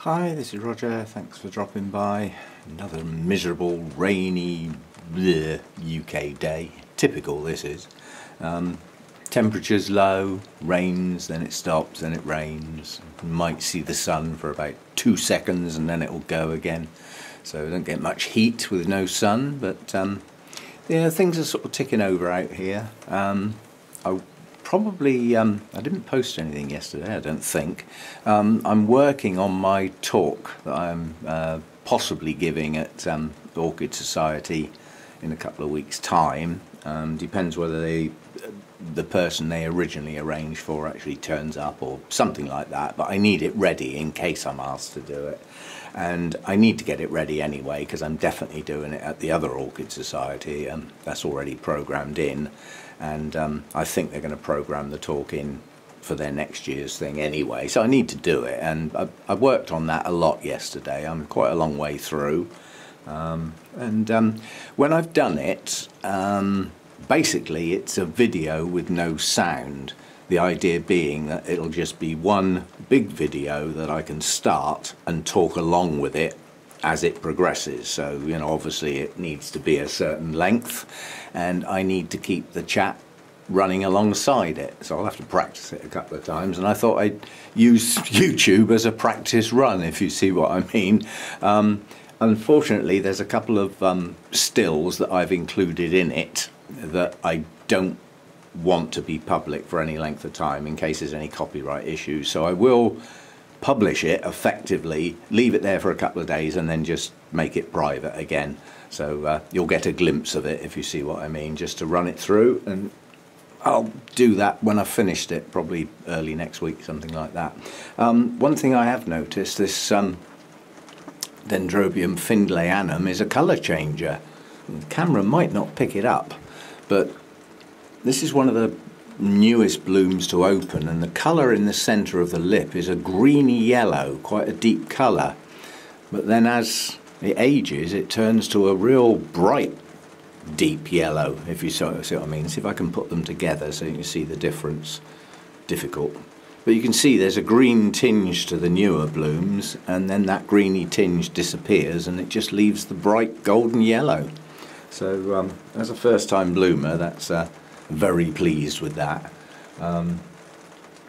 Hi, this is Roger. Thanks for dropping by. Another miserable, rainy UK day. Typical, this is. Temperature's low, rains, then it stops, then it rains. You might see the sun for about 2 seconds and then it will go again. So we don't get much heat with no sun, but yeah, things are sort of ticking over out here. I didn't post anything yesterday, I don't think. I'm working on my talk that I'm possibly giving at the Orchid Society in a couple of weeks' time. Depends whether the person they originally arranged for actually turns up or something like that, but I need it ready in case I'm asked to do it. And I need to get it ready anyway because I'm definitely doing it at the other Orchid Society, and that's already programmed in. And I think they're going to program the talk in for their next year's thing anyway, so I need to do it. And I worked on that a lot yesterday. I'm quite a long way through. When I've done it, basically it's a video with no sound. The idea being that it'll just be one big video that I can start and talk along with it as it progresses. So, you know, obviously it needs to be a certain length and I need to keep the chat running alongside it. So I'll have to practice it a couple of times, and I thought I'd use YouTube as a practice run, if you see what I mean. Unfortunately, there's a couple of stills that I've included in it that I don't want to be public for any length of time in case there's any copyright issues. So I will publish it effectively, leave it there for a couple of days and then just make it private again. So you'll get a glimpse of it, if you see what I mean, just to run it through, and I'll do that when I've finished it, probably early next week, something like that. One thing I have noticed, this Dendrobium findleyanum is a colour changer. The camera might not pick it up, but this is one of the newest blooms to open, and the colour in the centre of the lip is a greeny yellow, quite a deep colour. But then as it ages, it turns to a real bright, deep yellow, if you see what I mean. See if I can put them together so you can see the difference. Difficult. But you can see there's a green tinge to the newer blooms, and then that greeny tinge disappears and it just leaves the bright golden yellow. So as a first-time bloomer, that's very pleased with that.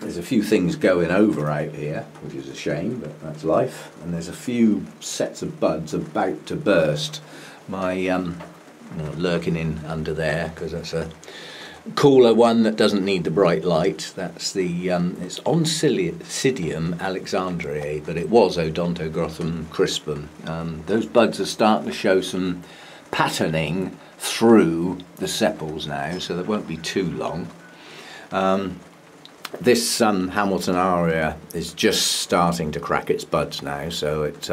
There's a few things going over out here, which is a shame, but that's life. And there's a few sets of buds about to burst. My lurking in under there, because that's a cooler one that doesn't need the bright light. That's the it's Oncidium alexandriae, but it was Odontoglossum crispum. Those buds are starting to show some patterning through the sepals now, so that won't be too long. This Hamilton aria is just starting to crack its buds now, so it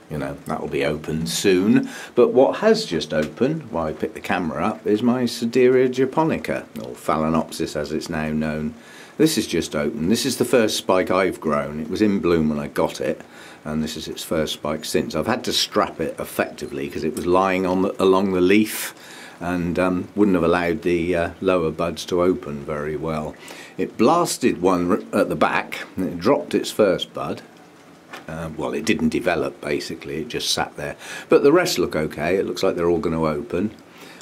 you know, that will be open soon. But what has just opened while I picked the camera up is my Sederia japonica, or Phalaenopsis as it's now known. This is just open. This is the first spike I've grown. It was in bloom when I got it, and this is its first spike since. I've had to strap it effectively because it was lying on along the leaf and wouldn't have allowed the lower buds to open very well. It blasted one at the back and it dropped its first bud. Well, it didn't develop, basically, it just sat there. But the rest look okay. It looks like they're all going to open.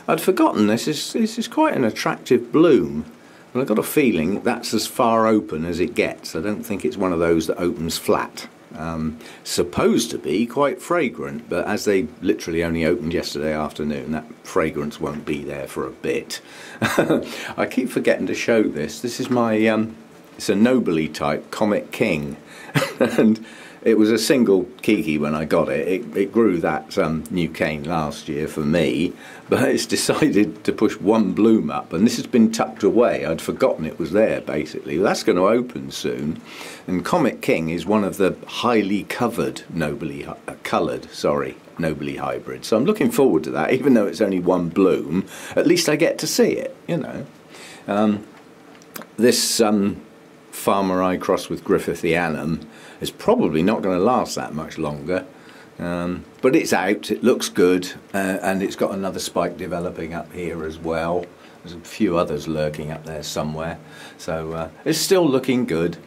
I'd forgotten this is quite an attractive bloom, and I've got a feeling that's as far open as it gets. I don't think it's one of those that opens flat. Supposed to be quite fragrant, but as they literally only opened yesterday afternoon, that fragrance won't be there for a bit. I keep forgetting to show this. This is my, it's a Nobly type Comet King, and it was a single Kiki when I got it. It grew that new cane last year for me, but it's decided to push one bloom up, and this has been tucked away. I'd forgotten it was there, basically. That's going to open soon. And Comet King is one of the highly covered Nobly hybrids. So I'm looking forward to that, even though it's only one bloom. At least I get to see it, you know. This Farmeri crossed with Griffithianum is probably not going to last that much longer, but it's out, it looks good, and it's got another spike developing up here as well. There's a few others lurking up there somewhere, so it's still looking good.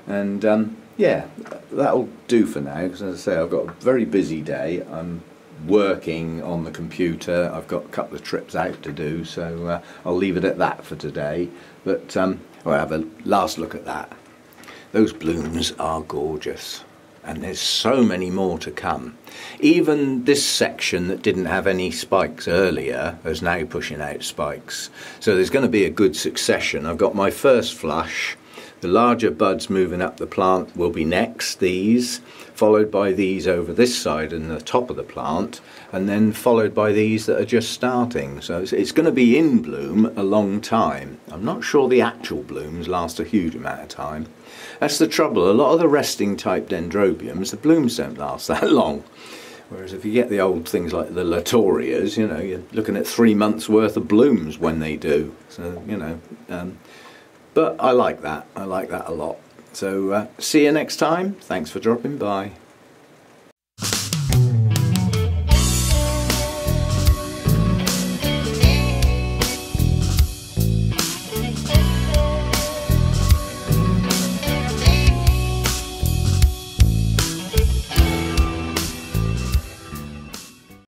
And yeah, that'll do for now, because as I say, I've got a very busy day. I'm working on the computer, I've got a couple of trips out to do, so I'll leave it at that for today. But I'll have a last look at that. Those blooms are gorgeous, and there's so many more to come. Even this section that didn't have any spikes earlier is now pushing out spikes, so there's going to be a good succession. I've got my first flush. The larger buds moving up the plant will be next, these, followed by these over this side and the top of the plant, and then followed by these that are just starting. So it's going to be in bloom a long time. I'm not sure the actual blooms last a huge amount of time. That's the trouble. A lot of the resting type dendrobiums, the blooms don't last that long. Whereas if you get the old things like the Latorias, you know, you're looking at 3 months worth of blooms when they do. So, you know, but I like that. I like that a lot. So see you next time. Thanks for dropping by.